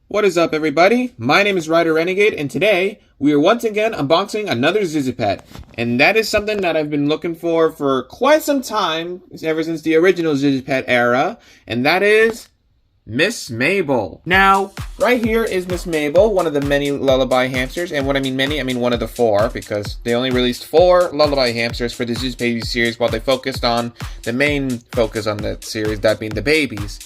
What is up, everybody? My name is Ryder Renegade, and today we are once again unboxing another Zhu Zhu Pet. And that is something that I've been looking for quite some time, ever since the original Zhu Zhu Pet era, and that is Miss Mabel. Now, right here is Miss Mabel, one of the many Lullaby Hamsters, and when I mean many, I mean one of the four, because they only released 4 Lullaby Hamsters for the Zhu Zhu Babies series, while they focused on the main focus on that series, that being the babies.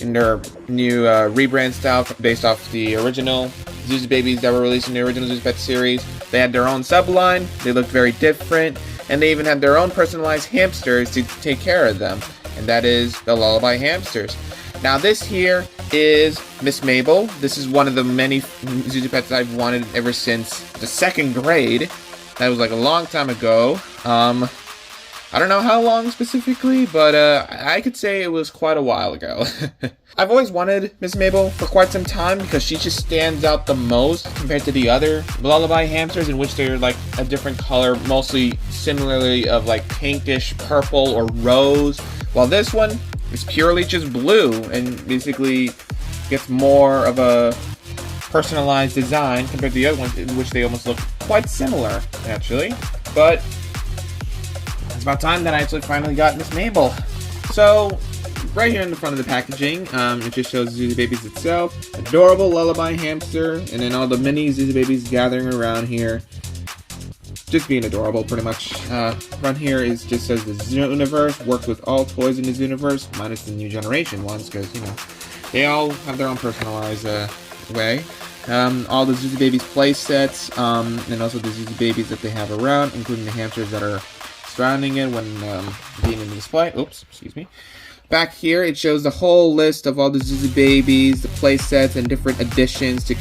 In their new rebrand style based off the original Zhu Zhu Babies that were released in the original Zhu Zhu Pet series. They had their own subline, they looked very different, and they even had their own personalized hamsters to take care of them, and that is the Lullaby Hamsters. Now this here is Miss Mabel. This is one of the many Zhu Zhu Pets I've wanted ever since the 2nd grade. That was like a long time ago. I don't know how long specifically, but I could say it was quite a while ago. I've always wanted Miss Mabel for quite some time because she just stands out the most compared to the other Lullaby Hamsters, in which they're like a different color, mostly similarly of like pinkish purple or rose, while this one is purely just blue and basically gets more of a personalized design compared to the other ones, in which they almost look quite similar actually. But it's about time that I actually finally got Miss Mabel. So, right here in the front of the packaging, it just shows Zhu Zhu Babies itself. Adorable Lullaby Hamster, and then all the mini Zhu Zhu Babies gathering around here. Just being adorable, pretty much. Front here just says the Zhu Universe, works with all toys in the Zhu Universe, minus the new generation ones, because, you know, they all have their own personalized way. All the Zhu Zhu Babies play sets, and also the Zhu Zhu Babies that they have around, including the hamsters that are surrounding it when being in the display. Oops, excuse me. Back here, it shows the whole list of all the Zhu Zhu Babies, the play sets, and different additions to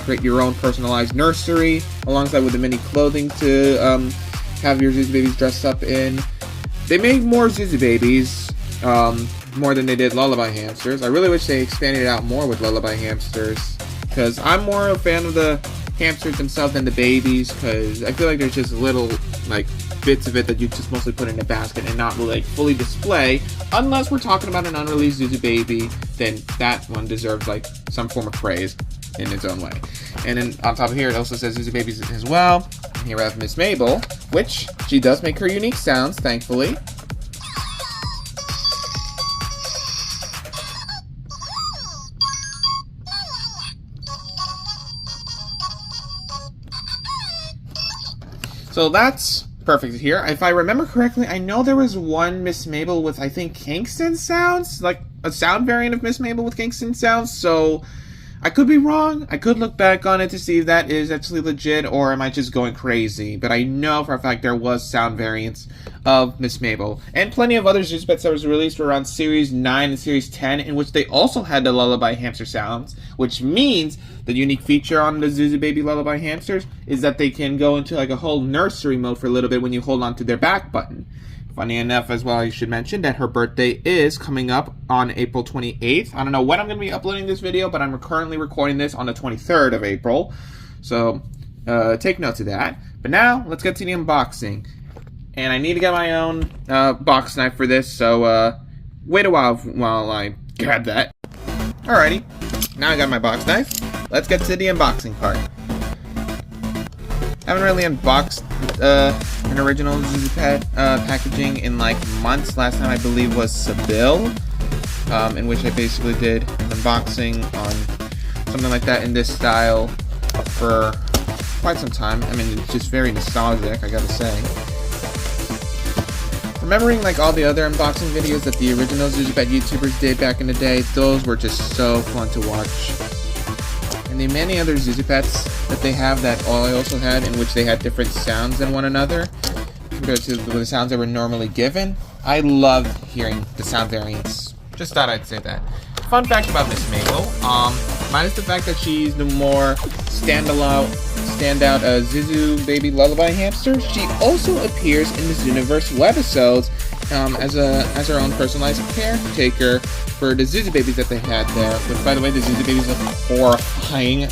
create your own personalized nursery, alongside with the mini clothing to have your Zhu Zhu Babies dressed up in. They made more Zhu Zhu Babies, more than they did Lullaby Hamsters. I really wish they expanded it out more with Lullaby Hamsters, because I'm more a fan of the hamsters themselves than the babies, because I feel like there's just little like bits of it that you just mostly put in a basket and not really like fully display, unless we're talking about an unreleased Zhu Zhu Baby. Then that one deserves like some form of praise in its own way. And then on top of here, it also says Zhu Zhu Babies as well. And here we have Miss Mabel, which she does make her unique sounds, thankfully. So that's perfect here. If I remember correctly, I know there was one Miss Mabel with, I think, Kingston sounds, like a sound variant of Miss Mabel with Kingston sounds, so I could be wrong. I could look back on it to see if that is actually legit, or am I just going crazy? But I know for a fact there was sound variants of Miss Mabel, and plenty of other Zhu Zhu Pets that was released around Series 9 and Series 10, in which they also had the Lullaby Hamster sounds, which means the unique feature on the Zhu Zhu Baby Lullaby Hamsters is that they can go into like a whole nursery mode for a little bit when you hold on to their back button. Funny enough as well, I should mention that her birthday is coming up on April 28th. I don't know when I'm going to be uploading this video, but I'm currently recording this on the 23rd of April. So take note of that. But now, let's get to the unboxing. And I need to get my own box knife for this, so wait a while I grab that. Alrighty, now I got my box knife. Let's get to the unboxing part. I haven't really unboxed an original Zhu Zhu Pet packaging in like months. Last time I believe was Seville, in which I basically did an unboxing on something like that in this style for quite some time. I mean, it's just very nostalgic, I gotta say. Remembering like all the other unboxing videos that the original Zhu Zhu Pet YouTubers did back in the day, those were just so fun to watch. And the many other Zhu Zhu Pets that they have that I also had, in which they had different sounds than one another compared to the sounds that were normally given. I love hearing the sound variants. Just thought I'd say that. Fun fact about Miss Mabel, minus the fact that she's the more standout Zhu Zhu Baby Lullaby Hamster, she also appears in the Zooniverse webisodes as her own personalized caretaker for the Zhu Zhu Babies that they had there. Which, by the way, the Zhu Zhu Babies look horrifying.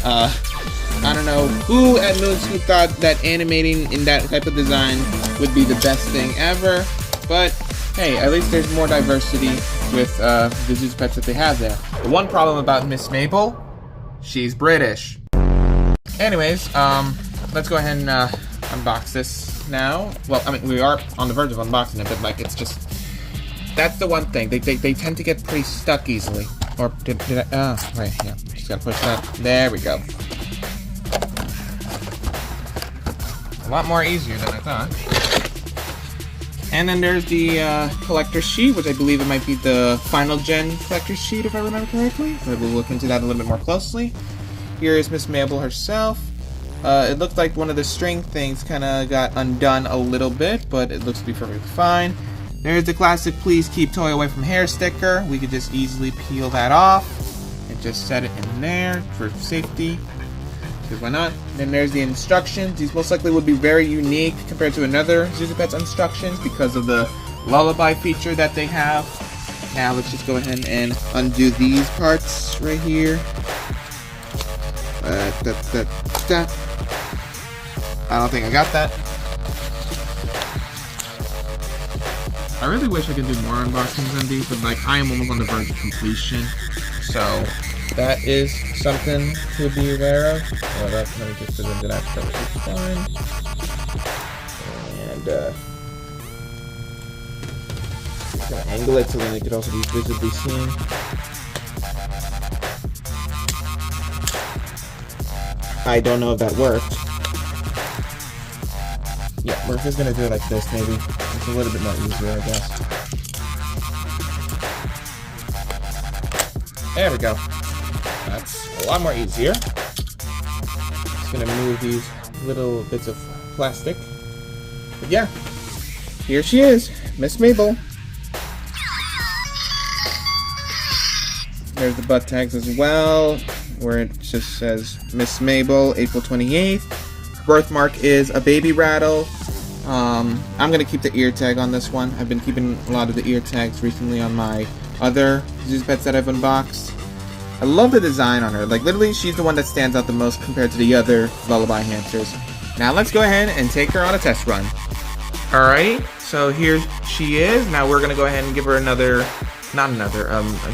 I don't know who at Moons who thought that animating in that type of design would be the best thing ever, but hey, at least there's more diversity with the Zhu Zhu Pets that they have there. The one problem about Miss Mabel, she's British. Anyways, let's go ahead and unbox this now. Well, I mean, we are on the verge of unboxing it, but like, it's just, that's the one thing. They tend to get pretty stuck easily. Or did I, oh, right, yeah, just gotta push that. There we go. A lot more easier than I thought. And then there's the collector's sheet, which I believe it might be the final gen collector's sheet, if I remember correctly. But we'll look into that a little bit more closely. Here is Miss Mabel herself. It looked like one of the string things kind of got undone a little bit, but it looks to be perfectly fine. There's the classic "Please keep toy away from hair" sticker. We could just easily peel that off and just set it in there for safety. Because why not? Then there's the instructions. These most likely would be very unique compared to another Zhu Zhu Pet's instructions because of the lullaby feature that they have. Now let's just go ahead and undo these parts right here. I don't think I got that. I really wish I could do more unboxings on these, but like I am almost on the verge of completion. So that is something to be aware of. Well, let me just put into that, so it's fine. And just gonna angle it so then it could also be visibly seen. I don't know if that worked. Yeah, we're just gonna do it like this, maybe. It's a little bit more easier, I guess. There we go. That's a lot more easier. Just gonna move these little bits of plastic. But yeah, here she is, Miss Mabel. There's the butt tags as well, where it just says Miss Mabel, April 28th. Birthmark is a baby rattle. I'm gonna keep the ear tag on this one. I've been keeping a lot of the ear tags recently on my other Zhu Zhu Pets that I've unboxed. I love the design on her. Like, literally, she's the one that stands out the most compared to the other Lullaby Hamsters. Now, let's go ahead and take her on a test run. Alrighty, so here she is. Now, we're gonna go ahead and give her I'm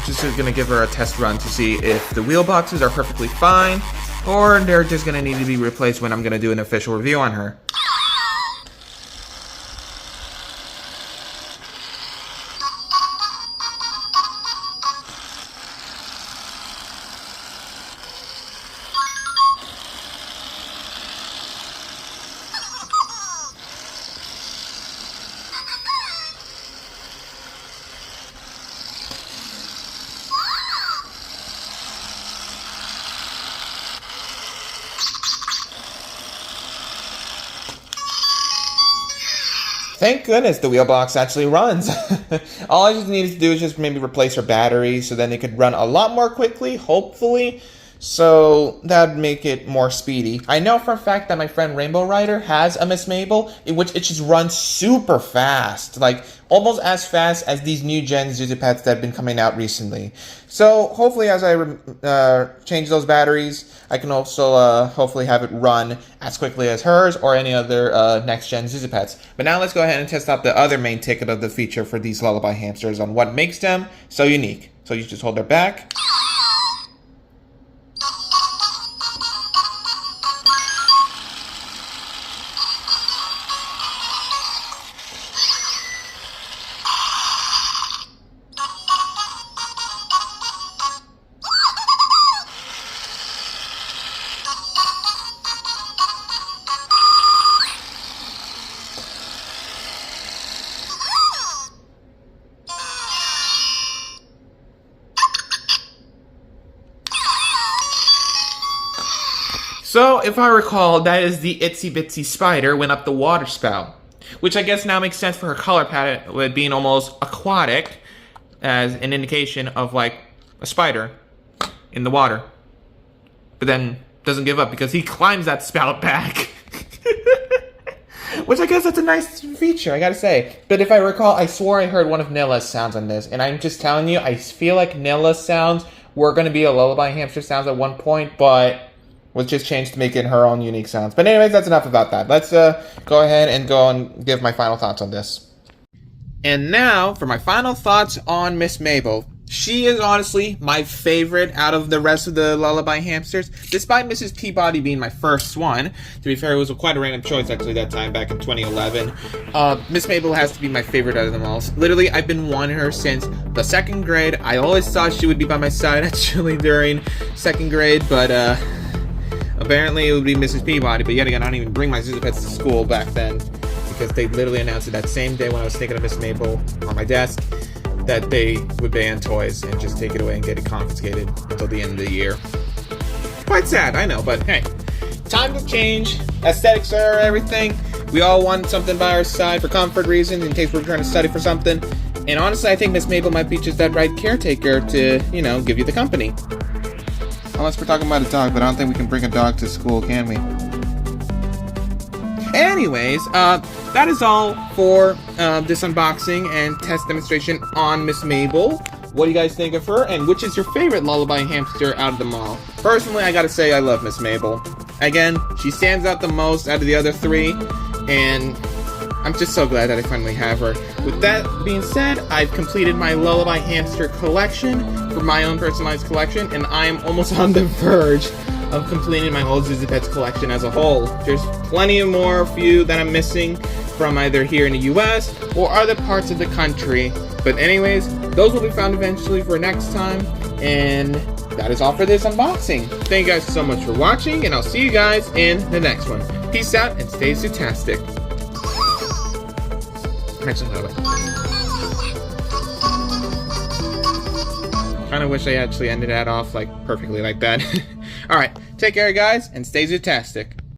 just gonna give her a test run to see if the wheel boxes are perfectly fine, or they're just gonna need to be replaced when I'm gonna do an official review on her. Thank goodness the wheel box actually runs. All I just needed to do is just maybe replace her battery so then it could run a lot more quickly, hopefully. So that'd make it more speedy. I know for a fact that my friend Rainbow Rider has a Miss Mabel, in which it just runs super fast. Like, almost as fast as these new gen Zhu Zhu Pets that have been coming out recently. So hopefully as I change those batteries, I can also hopefully have it run as quickly as hers or any other next gen Zhu Zhu Pets. But now let's go ahead and test out the other main ticket of the feature for these Lullaby Hamsters on what makes them so unique. So you just hold their back. So, if I recall, that is the itsy bitsy spider went up the water spout. Which I guess now makes sense for her color palette with being almost aquatic as an indication of like a spider in the water. But then doesn't give up because he climbs that spout back. Which I guess that's a nice feature, I gotta say. But if I recall, I swore I heard one of Nilla's sounds on this. And I'm just telling you, I feel like Nilla's sounds were going to be a Lullaby Hamster sounds at one point, but was just changed to make it her own unique sounds. But anyways, that's enough about that. Let's go ahead and go and give my final thoughts on this. And now, for my final thoughts on Miss Mabel. She is honestly my favorite out of the rest of the Lullaby Hamsters, despite Mrs. Peabody being my first one. To be fair, it was quite a random choice actually that time back in 2011. Miss Mabel has to be my favorite out of them all. Literally, I've been wanting her since the 2nd grade. I always thought she would be by my side actually during 2nd grade, but apparently it would be Mrs. Peabody. But yet again, I don't even bring my Zhu Zhu Pets to school back then because they literally announced it that same day when I was thinking of Miss Mabel on my desk, that they would ban toys and just take it away and get it confiscated until the end of the year. Quite sad, I know, but hey. Time to change. Aesthetics are everything. We all want something by our side for comfort reasons in case we're trying to study for something. And honestly, I think Miss Mabel might be just that right caretaker to, you know, give you the company. Unless we're talking about a dog, but I don't think we can bring a dog to school, can we? Anyways, that is all for this unboxing and test demonstration on Miss Mabel. What do you guys think of her, and which is your favorite Lullaby Hamster out of them all? Personally, I gotta say I love Miss Mabel. Again, she stands out the most out of the other 3, and I'm just so glad that I finally have her. With that being said, I've completed my Lullaby Hamster collection for my own personalized collection, and I am almost on the verge of completing my whole Zhu Zhu Pets collection as a whole. There's plenty more few that I'm missing from either here in the US or other parts of the country. But anyways, those will be found eventually for next time. And that is all for this unboxing. Thank you guys so much for watching, and I'll see you guys in the next one. Peace out and stay Zootastic. Actually, no, kind of wish I actually ended that off like perfectly like that. Alright, take care guys, and stay Zootastic.